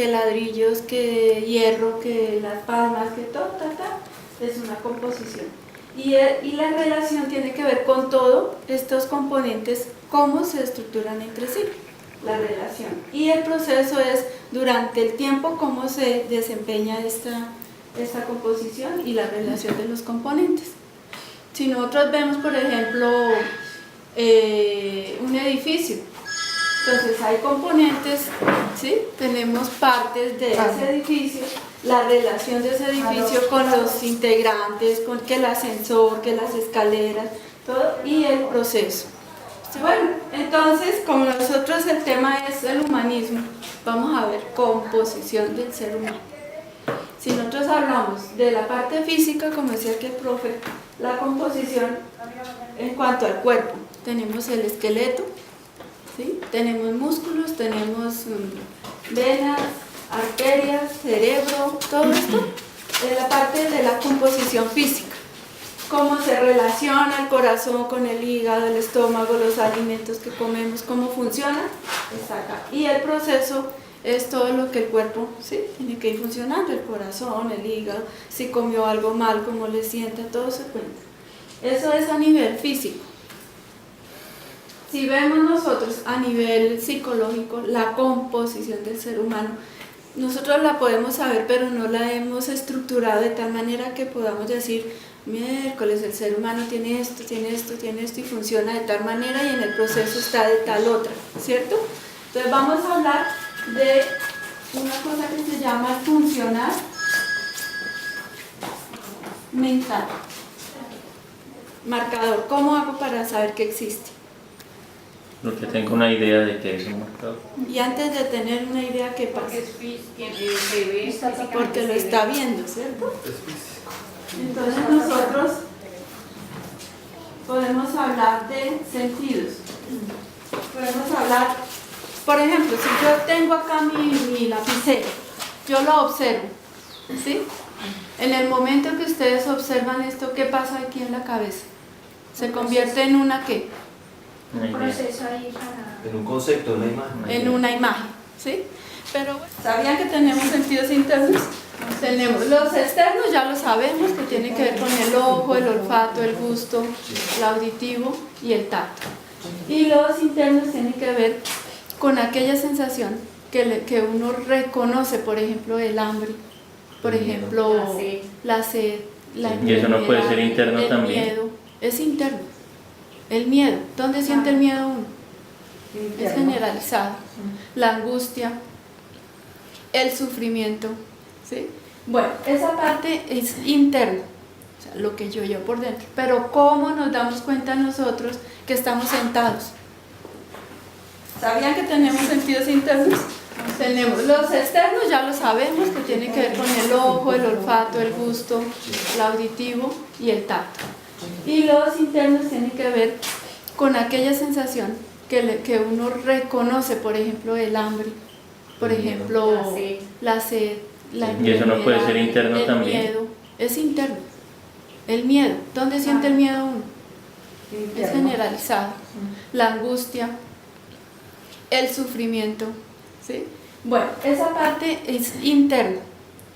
que ladrillos, que hierro, que las palmas, que todo, es una composición. Y la relación tiene que ver con todos estos componentes, cómo se estructuran entre sí, la relación. Y el proceso es durante el tiempo cómo se desempeña esta composición y la relación de los componentes. Si nosotros vemos, por ejemplo, un edificio, entonces hay componentes, ¿sí? Tenemos partes de ese edificio, la relación de ese edificio con los integrantes, con que el ascensor, que las escaleras, todo, y el proceso. Bueno, entonces, como nosotros el tema es el humanismo, vamos a ver composición del ser humano. Si nosotros hablamos de la parte física, como decía aquí el profe, la composición en cuanto al cuerpo, tenemos el esqueleto, ¿sí? Tenemos músculos, tenemos venas, arterias, cerebro, todo esto es la parte de la composición física. Cómo se relaciona el corazón con el hígado, el estómago, los alimentos que comemos, cómo funciona, está acá. Y el proceso es todo lo que el cuerpo, ¿sí? Tiene que ir funcionando, el corazón, el hígado, si comió algo mal, cómo le sienta, todo se cuenta. Eso es a nivel físico. Si vemos nosotros a nivel psicológico la composición del ser humano, nosotros la podemos saber, pero no la hemos estructurado de tal manera que podamos decir, miércoles, el ser humano tiene esto, tiene esto, tiene esto y funciona de tal manera y en el proceso está de tal otra, ¿cierto? Entonces vamos a hablar de una cosa que se llama funcional mental. Marcador, ¿cómo hago para saber que existe? Porque tengo una idea de que es un marcador. Y antes de tener una idea, ¿qué pasa? Porque lo está viendo, ¿cierto? Entonces nosotros podemos hablar de sentidos. Podemos hablar, por ejemplo, si yo tengo acá mi lapicero, yo lo observo, ¿sí? En el momento que ustedes observan esto, ¿qué pasa aquí en la cabeza? Se convierte en una ¿qué? Un proceso ahí para... En un concepto, una imagen. En una imagen, ¿sí? Pero ¿sabían que tenemos sentidos internos? Tenemos los externos, ya lo sabemos, que tienen que ver con el ojo, el olfato, el gusto, el auditivo y el tacto. Y los internos tienen que ver con aquella sensación que uno reconoce, por ejemplo, el hambre, por ejemplo, la sed, la Y eso no puede ser interno el también. miedo, es interno. El miedo, ¿dónde siente el miedo uno? Es generalizado. La angustia, el sufrimiento, ¿sí? Bueno, esa parte es interna, o sea, lo que yo por dentro. Pero ¿cómo nos damos cuenta nosotros que estamos sentados? ¿Sabían que tenemos sentidos internos? Tenemos los externos, ya lo sabemos, que tienen que ver con el ojo, el olfato, el gusto, el auditivo y el tacto. Y los internos tienen que ver con aquella sensación que uno reconoce, por ejemplo, el hambre, por ejemplo, la sed, la Y eso no puede ser interno el también. miedo, es interno. El miedo, ¿dónde siente el miedo uno? Es generalizado. La angustia, el sufrimiento, ¿sí? Bueno, esa parte es interna,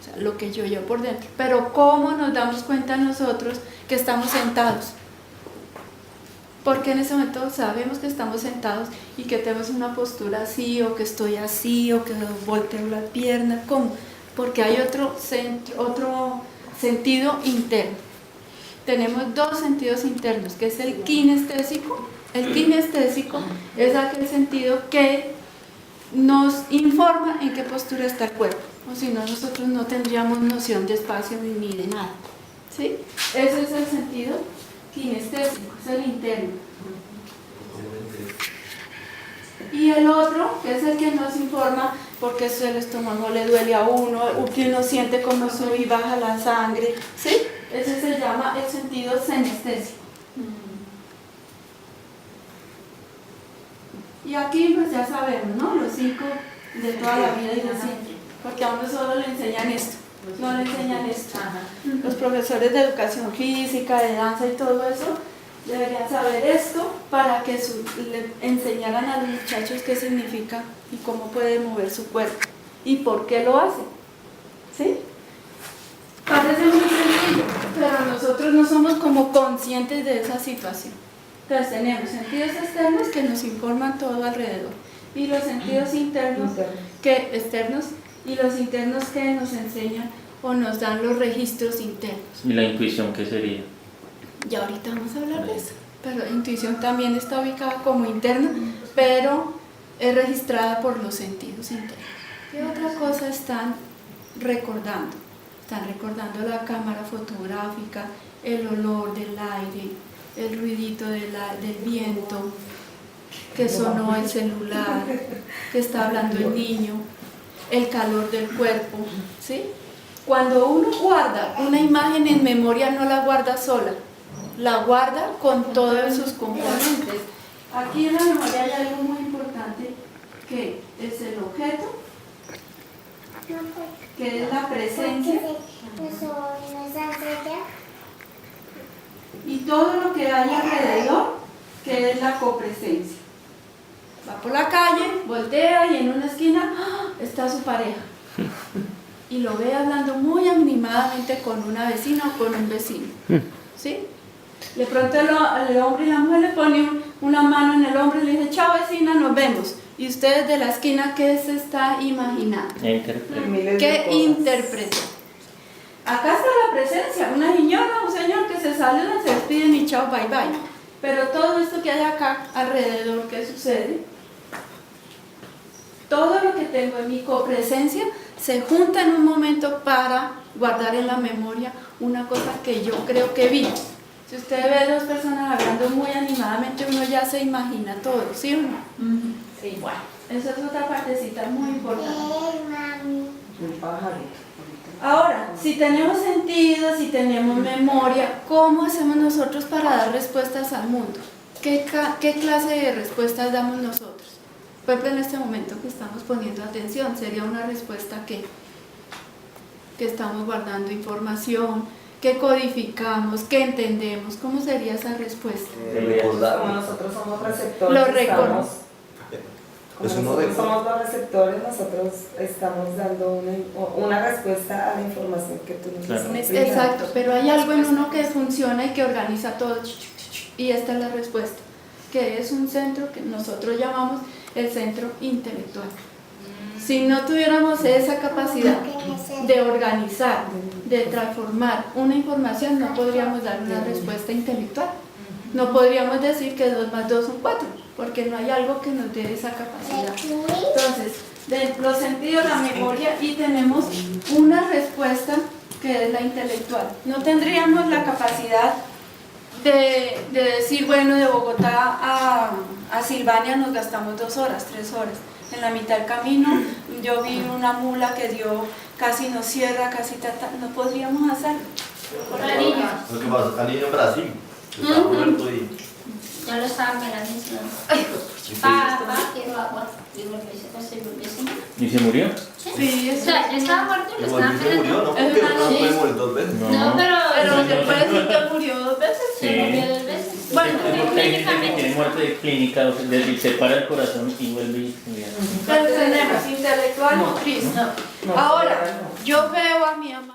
o sea, lo que yo por dentro. Pero ¿cómo nos damos cuenta nosotros que estamos sentados? Porque en ese momento sabemos que estamos sentados y que tenemos una postura así, o que estoy así, o que volteo la pierna. ¿Cómo? Porque hay otro sentido interno. Tenemos dos sentidos internos, que es el kinestésico. El kinestésico es aquel sentido que nos informa en qué postura está el cuerpo, o si no, nosotros no tendríamos noción de espacio ni de nada, ¿sí? Ese es el sentido kinestésico, es el interno. Y el otro, que es el que nos informa porque el estómago le duele a uno, o que uno siente como sube y baja la sangre, ¿sí? Ese se llama el sentido senestésico. Y aquí pues ya sabemos, ¿no? Los 5 de toda la vida y de siempre, porque a uno solo le enseñan esto, no le enseñan esto. Los profesores de educación física, de danza y todo eso, deberían saber esto para que le enseñaran a los muchachos qué significa y cómo puede mover su cuerpo. y por qué lo hace. ¿Sí? Parece muy sencillo, pero nosotros no somos como conscientes de esa situación. Entonces tenemos sentidos externos que nos informan todo alrededor y los sentidos externos y los internos que nos enseñan o nos dan los registros internos. ¿Y la intuición qué sería? Y ahorita vamos a hablar de eso. Pero la intuición también está ubicada como interna, pero es registrada por los sentidos internos. ¿Qué otra cosa están recordando? Están recordando la cámara fotográfica, el olor del aire, el ruidito del viento, que sonó el celular, que está hablando el niño, el calor del cuerpo, ¿sí? Cuando uno guarda una imagen en memoria, no la guarda sola, la guarda con todos sus componentes. Aquí en la memoria hay algo muy importante, que es el objeto, que es la presencia, y todo lo que hay alrededor, que es la copresencia. Va por la calle, voltea y en una esquina está su pareja. Y lo ve hablando muy animadamente con una vecina o con un vecino. ¿Sí? De pronto el hombre y la mujer le ponen una mano en el hombro y le dice, chao vecina, nos vemos. Y ustedes de la esquina, ¿qué se está imaginando? ¿Qué interpreta? Acá está la presencia, una señora o un señor que se saludan, se despiden y chao, bye bye. Pero todo esto que hay acá alrededor, ¿qué sucede? Todo lo que tengo en mi copresencia se junta en un momento para guardar en la memoria una cosa que yo creo que vi. Si usted ve dos personas hablando muy animadamente, uno ya se imagina todo, ¿sí o no? Sí, bueno, esa es otra partecita muy importante. Un pajarito. Ahora, si tenemos sentido, si tenemos memoria, ¿cómo hacemos nosotros para dar respuestas al mundo? ¿Qué clase de respuestas damos nosotros? Por ejemplo, en este momento que estamos poniendo atención, sería una respuesta que estamos guardando información, que codificamos, que entendemos. ¿Cómo sería esa respuesta? Como nosotros somos receptores, Lo recordamos. somos los receptores, nosotros estamos dando una respuesta a la información que tú nos estás brindando. Exacto, pero hay algo en uno que funciona y que organiza todo, y esta es la respuesta, que es un centro que nosotros llamamos el centro intelectual. Si no tuviéramos esa capacidad de organizar, de transformar una información, no podríamos dar una respuesta intelectual. No podríamos decir que 2 más 2 son 4, porque no hay algo que nos dé esa capacidad. Entonces, de los sentidos, la memoria, y tenemos una respuesta que es la intelectual. No tendríamos la capacidad de decir, bueno, de Bogotá a Silvania nos gastamos 2 horas, 3 horas. En la mitad del camino yo vi una mula que casi nos cierra, no podríamos hacerlo. Por la niña. Lo que pasa es que al niño en Brasil estaba muerto y Ya lo estaban penalizando. Papá, quiero agua. Digo, me dice, pues se volvió así. ¿Y se murió? Sí, O eso. sea, ya estaba muerto y lo igual estaban se murió, ¿no? Porque no Sí. puede morir 2 veces. No, Pero se puede decir que murió 2 veces. se murió 2 veces. Bueno, Porque hay gente que tiene muerte de clínica, o sea, es decir, se para el corazón y vuelve y se muere. pero tenemos intelectual, motriz. Ahora, yo veo a mi mamá.